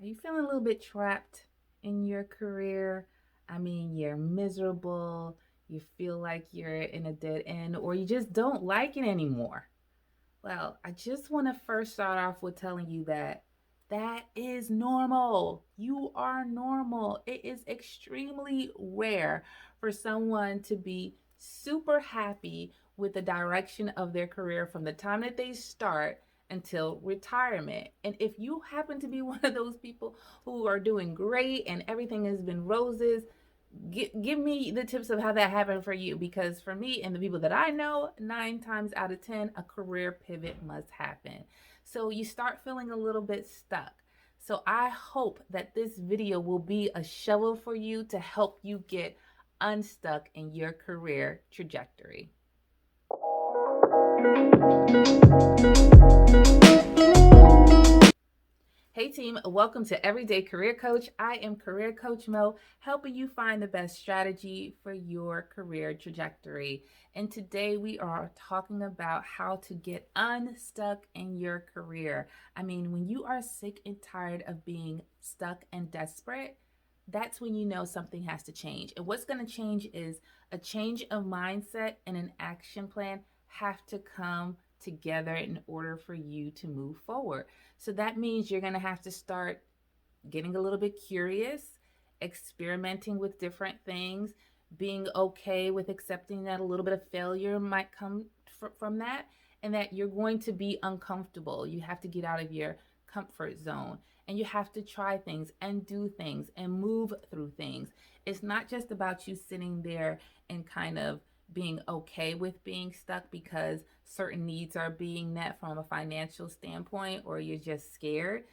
Are you feeling a little bit trapped in your career? I mean, you're miserable, you feel like you're in a dead end, or you just don't like it anymore. Well, I just want to first start off with telling you that that is normal. You are normal. It is extremely rare for someone to be super happy with the direction of their career from the time that they start until retirement. And if you happen to be one of those people who are doing great and everything has been roses, give me the tips of how that happened for you, because for me and the people that I know, 9 times out of 10 a career pivot must happen. So you start feeling a little bit stuck. So I hope that this video will be a shovel for you to help you get unstuck in your career trajectory. Hey team, welcome to Everyday Career Coach. I am Career Coach Mo, helping you find the best strategy for your career trajectory. And today we are talking about how to get unstuck in your career. I mean, when you are sick and tired of being stuck and desperate, that's when you know something has to change. And what's going to change is a change of mindset and an action plan have to come together in order for you to move forward. So that means you're going to have to start getting a little bit curious, experimenting with different things, being okay with accepting that a little bit of failure might come from that, and that you're going to be uncomfortable. You have to get out of your comfort zone and you have to try things and do things and move through things. It's not just about you sitting there and kind of being okay with being stuck because certain needs are being met from a financial standpoint or you're just scared.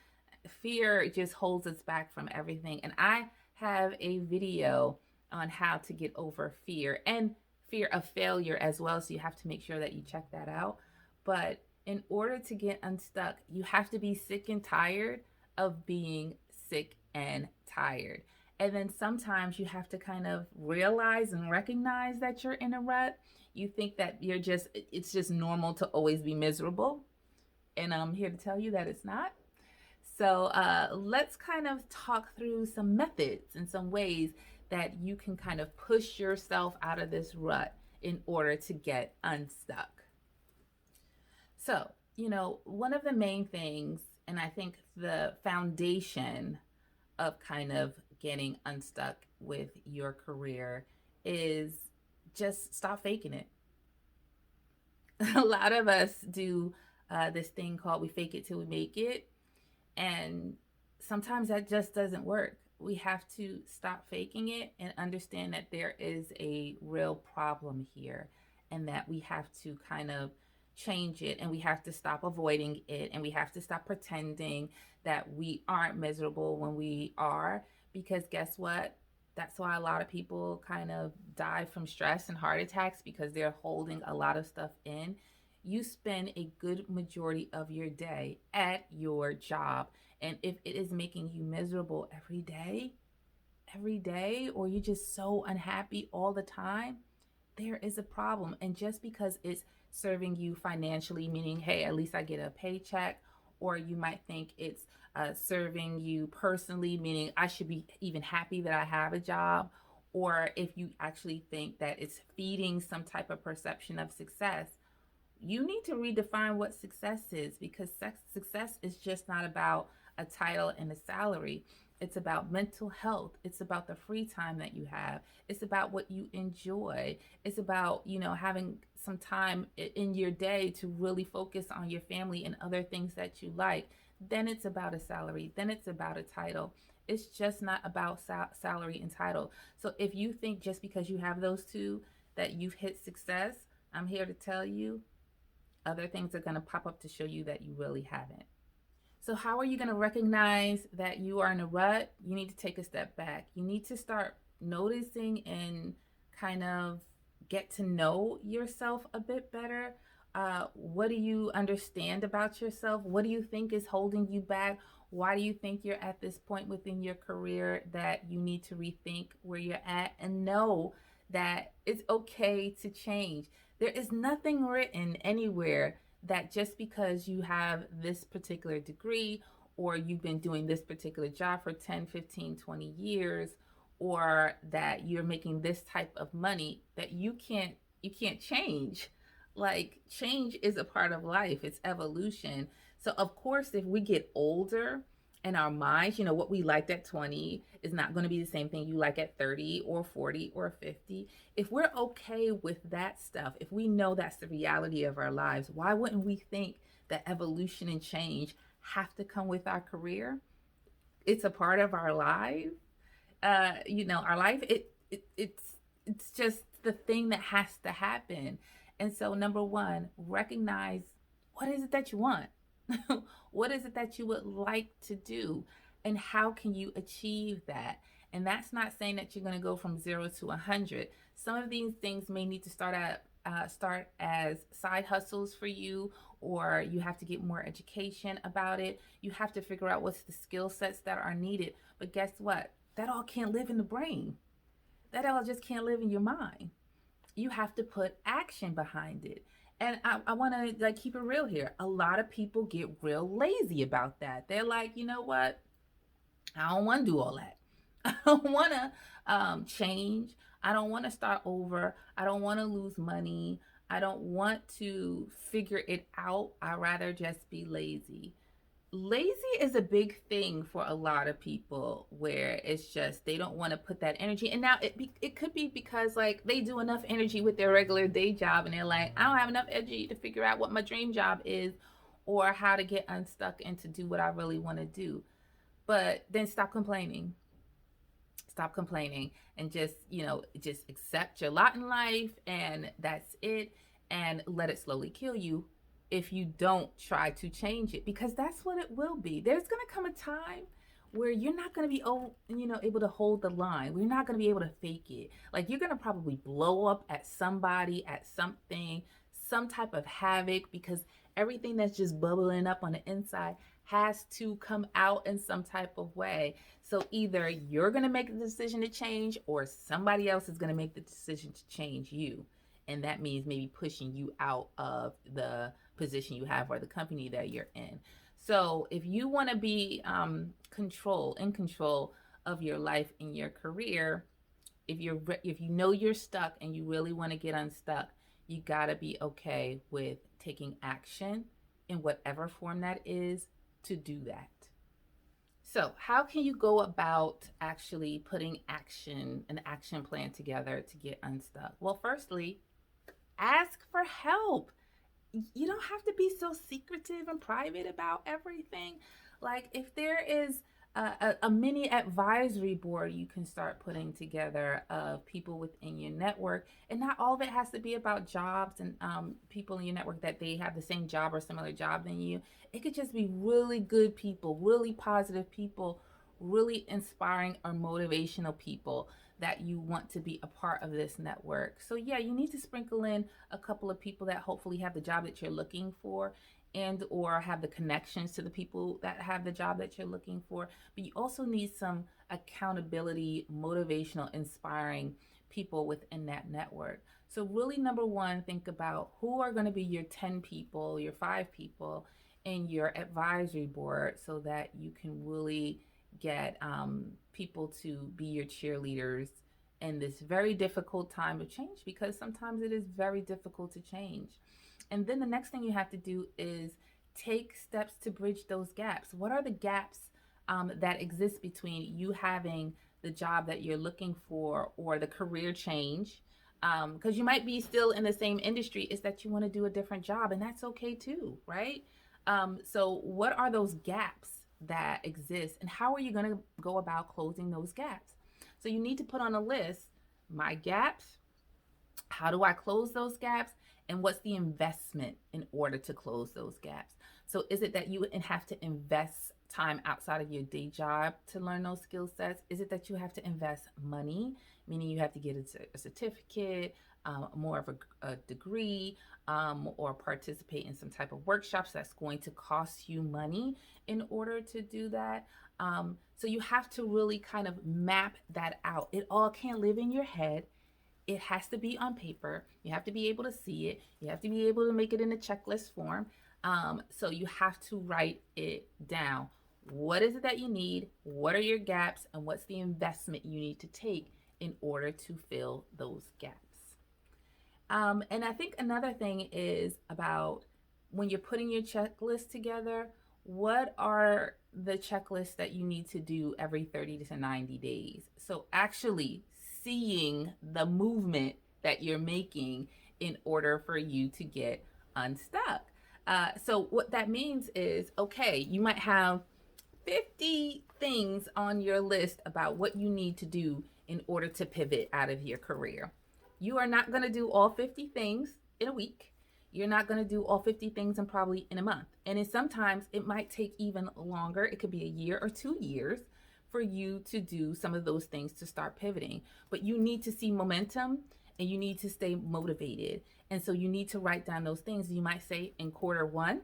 Fear just holds us back from everything. And I have a video on how to get over fear and fear of failure as well. So you have to make sure that you check that out. But in order to get unstuck, you have to be sick and tired of being sick and tired. And then sometimes you have to kind of realize and recognize that you're in a rut. You think that it's just normal to always be miserable. And I'm here to tell you that it's not. So let's kind of talk through some methods and some ways that you can kind of push yourself out of this rut in order to get unstuck. So, one of the main things, and I think the foundation of kind of getting unstuck with your career is just stop faking it. A lot of us do this thing called we fake it till we make it. And sometimes that just doesn't work. We have to stop faking it and understand that there is a real problem here and that we have to kind of change it and we have to stop avoiding it and we have to stop pretending that we aren't miserable when we are, because guess what? That's why a lot of people kind of die from stress and heart attacks, because they're holding a lot of stuff in. You spend a good majority of your day at your job. And if it is making you miserable every day, or you're just so unhappy all the time, there is a problem. And just because it's serving you financially, meaning, hey, at least I get a paycheck, or you might think it's serving you personally, meaning I should be even happy that I have a job, or if you actually think that it's feeding some type of perception of success, you need to redefine what success is, because success is just not about a title and a salary. It's about mental health. It's about the free time that you have. It's about what you enjoy. It's about, having some time in your day to really focus on your family and other things that you like. Then it's about a salary. Then it's about a title. It's just not about salary and title. So if you think just because you have those two that you've hit success, I'm here to tell you other things are going to pop up to show you that you really haven't. So, how are you going to recognize that you are in a rut? You need to take a step back. You need to start noticing and kind of get to know yourself a bit better. What do you understand about yourself? What do you think is holding you back? Why do you think you're at this point within your career that you need to rethink where you're at and know that it's okay to change? There is nothing written anywhere that just because you have this particular degree or you've been doing this particular job for 10, 15, 20 years, or that you're making this type of money, that you can't change. Like, change is a part of life, it's evolution. So of course, if we get older and our minds, what we liked at 20 is not going to be the same thing you like at 30 or 40 or 50. If we're okay with that stuff, if we know that's the reality of our lives, why wouldn't we think that evolution and change have to come with our career? It's a part of our life. Our life, it's just the thing that has to happen. And so, number one, recognize, what is it that you want? What is it that you would like to do? And how can you achieve that? And that's not saying that you're going to go from 0 to 100. Some of these things may need to start as side hustles for you, or you have to get more education about it. You have to figure out what's the skill sets that are needed. But guess what? That all can't live in the brain. That all just can't live in your mind. You have to put action behind it. And I want to like keep it real here. A lot of people get real lazy about that. They're like, you know what? I don't want to do all that. I don't want to change. I don't want to start over. I don't want to lose money. I don't want to figure it out. I'd rather just be lazy. Lazy is a big thing for a lot of people, where it's just they don't want to put that energy. And now it could be because like they do enough energy with their regular day job, and they're like, I don't have enough energy to figure out what my dream job is, or how to get unstuck and to do what I really want to do. But then stop complaining. Stop complaining and just accept your lot in life, and that's it. And let it slowly kill you if you don't try to change it, because that's what it will be. There's going to come a time where you're not going to be able to hold the line. We're not going to be able to fake it. Like, you're going to probably blow up at somebody, at something, some type of havoc, because everything that's just bubbling up on the inside has to come out in some type of way. So either you're going to make the decision to change, or somebody else is going to make the decision to change you. And that means maybe pushing you out of the position you have or the company that you're in. So if you want to be in control of your life and your career, if you know you're stuck and you really want to get unstuck, you got to be okay with taking action in whatever form that is to do that. So, how can you go about actually putting an action plan together to get unstuck? Well, firstly, ask for help. You don't have to be so secretive and private about everything. Like, if there is a mini advisory board you can start putting together of people within your network, and not all of it has to be about jobs and people in your network that they have the same job or similar job than you. It could just be really good people, really positive people, really inspiring or motivational people that you want to be a part of this network. So yeah, you need to sprinkle in a couple of people that hopefully have the job that you're looking for, and or have the connections to the people that have the job that you're looking for. But you also need some accountability, motivational, inspiring people within that network. So really, number one, think about who are going to be your 10 people, your 5 people in your advisory board, so that you can really get people to be your cheerleaders in this very difficult time of change, because sometimes it is very difficult to change. And then the next thing you have to do is take steps to bridge those gaps. What are the gaps that exist between you having the job that you're looking for, or the career change? Because you might be still in the same industry, it's that you want to do a different job, and that's okay too, right? So what are those gaps that exist, and how are you going to go about closing those gaps? So you need to put on a list, my gaps, how do I close those gaps, and what's the investment in order to close those gaps? So is it that you have to invest time outside of your day job to learn those skill sets? Is it that you have to invest money, meaning you have to get a certificate, more of a degree, or participate in some type of workshops that's going to cost you money in order to do that? So you have to really kind of map that out. It all can't live in your head. It has to be on paper. You have to be able to see it. You have to be able to make it in a checklist form. So you have to write it down. What is it that you need? What are your gaps? And what's the investment you need to take in order to fill those gaps? And I think another thing is about when you're putting your checklist together, what are the checklists that you need to do every 30 to 90 days? So actually seeing the movement that you're making in order for you to get unstuck. So what that means is, okay, you might have 50 things on your list about what you need to do in order to pivot out of your career. You are not going to do all 50 things in a week. You're not going to do all 50 things in probably in a month. And sometimes it might take even longer. It could be a year or 2 years for you to do some of those things to start pivoting. But you need to see momentum and you need to stay motivated. And so you need to write down those things. You might say in quarter one,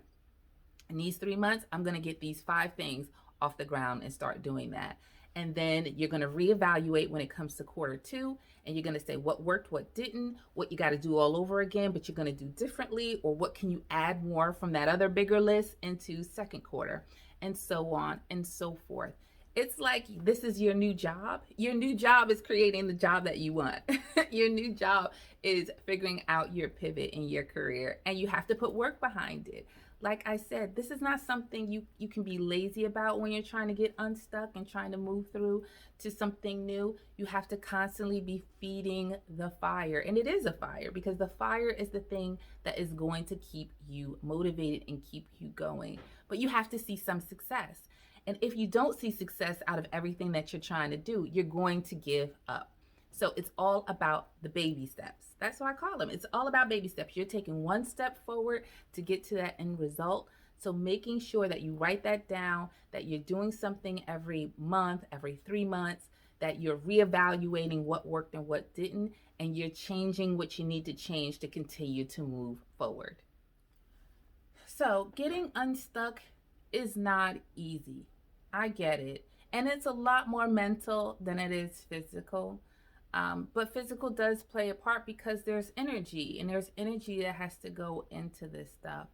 in these 3 months, I'm going to get these 5 things off the ground and start doing that. And then you're going to reevaluate when it comes to quarter two, and you're going to say what worked, what didn't, what you got to do all over again, but you're going to do differently, or what can you add more from that other bigger list into second quarter, and so on and so forth. It's like this is your new job. Your new job is creating the job that you want. Your new job is figuring out your pivot in your career, and you have to put work behind it. Like I said, this is not something you can be lazy about when you're trying to get unstuck and trying to move through to something new. You have to constantly be feeding the fire. And it is a fire because the fire is the thing that is going to keep you motivated and keep you going. But you have to see some success. And if you don't see success out of everything that you're trying to do, you're going to give up. So it's all about the baby steps. That's what I call them. It's all about baby steps. You're taking one step forward to get to that end result. So making sure that you write that down, that you're doing something every month, every 3 months, that you're reevaluating what worked and what didn't, and you're changing what you need to change to continue to move forward. So getting unstuck is not easy. I get it. And it's a lot more mental than it is physical. But physical does play a part because there's energy and there's energy that has to go into this stuff.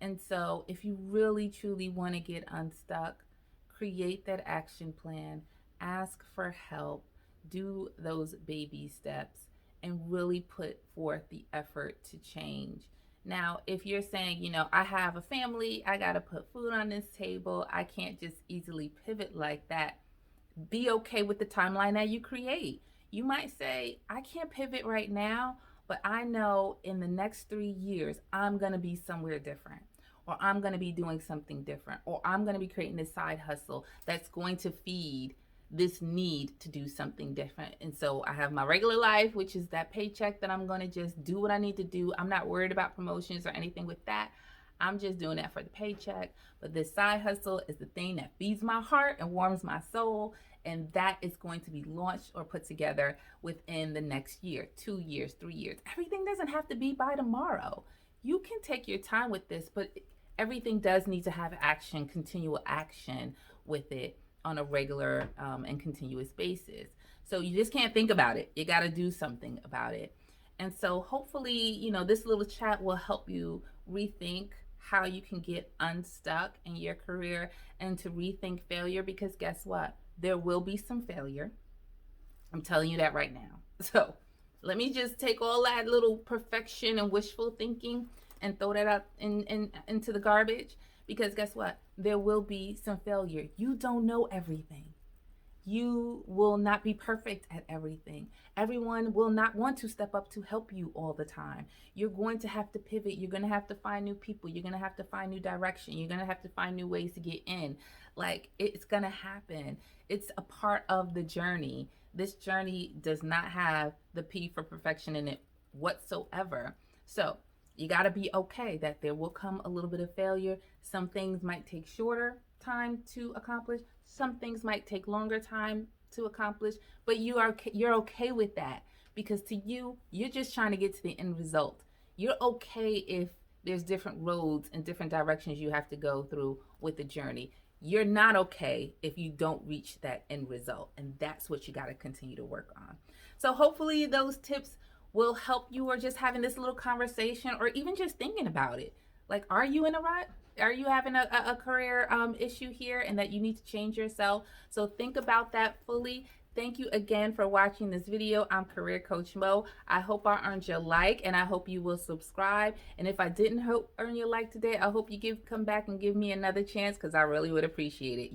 And so if you really truly want to get unstuck, create that action plan, ask for help, do those baby steps, and really put forth the effort to change. Now, if you're saying, I have a family, I got to put food on this table, I can't just easily pivot like that, be okay with the timeline that you create. You might say, I can't pivot right now, but I know in the next 3 years, I'm going to be somewhere different, or I'm going to be doing something different, or I'm going to be creating this side hustle that's going to feed this need to do something different. And so I have my regular life, which is that paycheck that I'm going to just do what I need to do. I'm not worried about promotions or anything with that. I'm just doing that for the paycheck. But this side hustle is the thing that feeds my heart and warms my soul. And that is going to be launched or put together within the next year, 2 years, 3 years. Everything doesn't have to be by tomorrow. You can take your time with this, but everything does need to have action, continual action with it on a regular and continuous basis. So you just can't think about it. You got to do something about it. And so hopefully, this little chat will help you rethink how you can get unstuck in your career and to rethink failure, because guess what? There will be some failure. I'm telling you that right now. So let me just take all that little perfection and wishful thinking and throw that out into the garbage, because guess what? There will be some failure. You don't know everything. You will not be perfect at everything. Everyone will not want to step up to help you all the time. You're going to have to pivot. You're going to have to find new people. You're going to have to find new direction. You're going to have to find new ways to get in. Like, it's going to happen. It's a part of the journey. This journey does not have the P for perfection in it whatsoever. So you got to be okay that there will come a little bit of failure. Some things might take shorter time to accomplish. Some things might take longer time to accomplish, but you're okay with that, because to you, you're just trying to get to the end result. You're okay if there's different roads and different directions you have to go through with the journey. You're not okay if you don't reach that end result, and that's what you got to continue to work on. So hopefully those tips will help you, or just having this little conversation, or even just thinking about it. Like, are you in a rut? Are you having a career issue here and that you need to change yourself? So think about that fully. Thank you again for watching this video. I'm Career Coach Mo. I hope I earned your like, and I hope you will subscribe. And if I didn't earn your like today, I hope you come back and give me another chance, because I really would appreciate it.